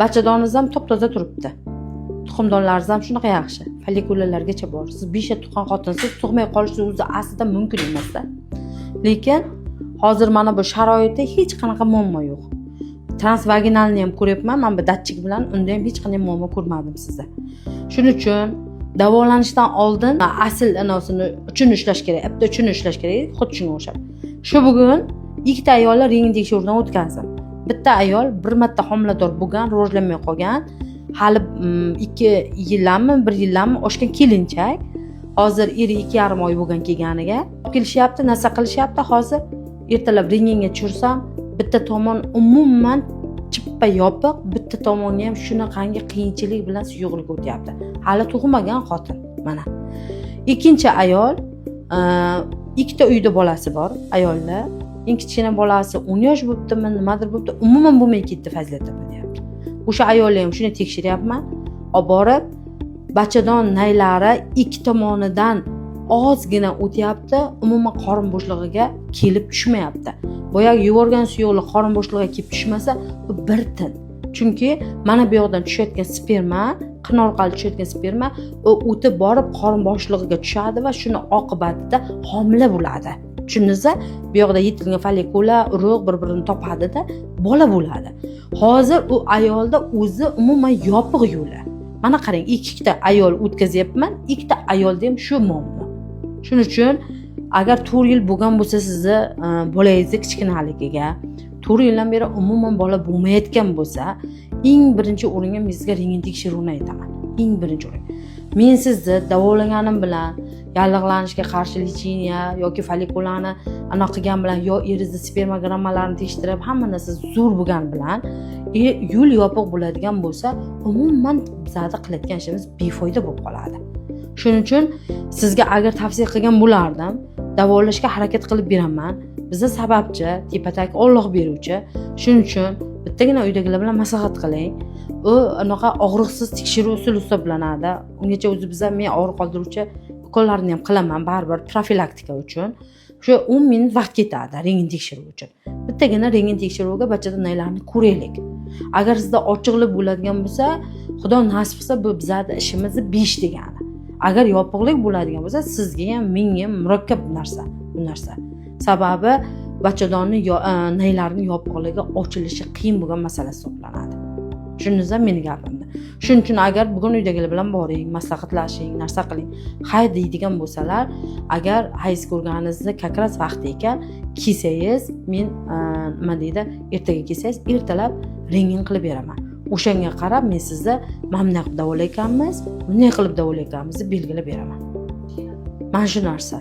Bachadoniniz ham top-toza turibdi. Tuxumdonlaringiz ham shunaqa yaxshi. Follikulalargacha bor. Siz besha tuqqan xotinsiz tug'may qolishingiz o'zi aslida mumkin emas-da. Lekin hozir mana bu sharoitda hech qanaqa muammo yo'q. Transvaginalni ham ko'ryapman, men bu datchik bilan unda ham hech qanday muammo ko'rmadim sizda. Shuning uchun davolanishdan oldin asl anosini uchini ushlash kerak, bitta uchini ushlash kerak, xuddi shunga o'xshab. Shu bugun ikkita ayollar rentgen tekshiruvdan o'tkazdim. Bitta ayol bir marta homilador bo'lgan, rivojlanmay qolgan, hali 2 yillarmi, 1 yillarmi oshgan kelinchak. Hozir eri 2,5 oy bo'lgan kelganiga kelishyapti, narsa qilishyapti. Hozir ertalab rentgenga tushirsam, bitta tomon umuman chippa yopiq, bitta tomoni ham shunaqangi qiyinchilik bilan suyuqlik o'tyapti. Hali tug'magan xotin mana. Ikkinchi ayol, ikkita uyda bolasi bor ayollar. Eng kichkina bolasi 10 yosh bo'libdimi, nimadir bo'libdi, umuman bo'lmay ketdi Fazilat opa deyapti. O'sha ayolni ham shuni tekshiryapman. Olib borib, bachadon naylari ikki tomonidan ozgina o'tyapti, umuman qorin bo'shlig'iga kelib tushmayapti. Boyagi yuvorgan suyuqlik qorin bo'shlig'iga kelib tushmasa, bu bir tin. Chunki mana bu yoqdan tushayotgan sperma, qin orqali tushayotgan sperma o'tib borib qorin bo'shlig'iga tushadi va shuni oqibatida homila bo'ladi. Tushundingizmi? Bu yoqda yetilgan follikula, urug' bir-birini topadida bola bo'ladi. Hozir u ayolda o'zi umuman yopiq yo'li. Mana qarang, ikkita ayol o'tkazyapman, ikkita ayolda ham shu muammo. Shuning uchun agar 4 yil bo'lgan bo'lsa sizni bolangizni kichkinaligiga, 4 yildan beri umuman bola bo'lmayotgan bo'lsa, eng birinchi o'ringa men sizga rentgen tekshiruvini aytaman. Eng birinchi o'rin. Men sizni davolaganim bilan yallig'lanishga qarshi lecheniya yoki follikulani anaqa qilgan bilan yo eringizni spermogrammalarini tekshirib, hamma narsa zo'r bo'lgan bilan yo'l yopiq bo'ladigan bo'lsa, umuman bizlarda qilayotgan ishimiz befoyda bo'lib qoladi. Shuning uchun sizga agar tavsiya qilgan bo'lardim, davolashga harakat qilib beraman. Bizda sababchi, tepadagi Alloh beruvchi. Shuning uchun bittagina uydagilar bilan maslahat qiling. U anaqa og'riqsiz tekshiruv usuli hisoblanadi. Ungacha o'zi bizda men og'riq qoldiruvchi ukollarni ham qilaman, baribir profilaktika uchun. Shu 10 minut vaqt ketadi rentgen tekshiruv uchun. Bittagina rentgen tekshiruvga bachadon naylarini ko'raylik. Agar sizda ochiqlik bo'ladigan bo'lsa, Xudo nasib qilsa bu bizning ishimizni 5 degani. Agar yopiqlik bo'ladigan bo'lsa, sizga ham menga ham murakkab narsa bu narsa. Sababi bachadonni naylarining yopiqligi ochilishi qiyin bo'lgan masala hisoblanadi. Shuningizda meni gapimda. Shuning uchun agar bugun uydagilar bilan boring, maslahatlashing, narsa qiling. Hay deydigan bo'lsalar, agar hayz ko'rganingizni kakras vaqti ekan, kelsangiz, men nima deydi, ertaga kelsangiz, ertalab rentgen qilib beraman. O'shanga qarab men sizni mamnun qilib davolayotganmiz, bunday qilib davolayotganimizni belgilab beraman. Mana shu narsa.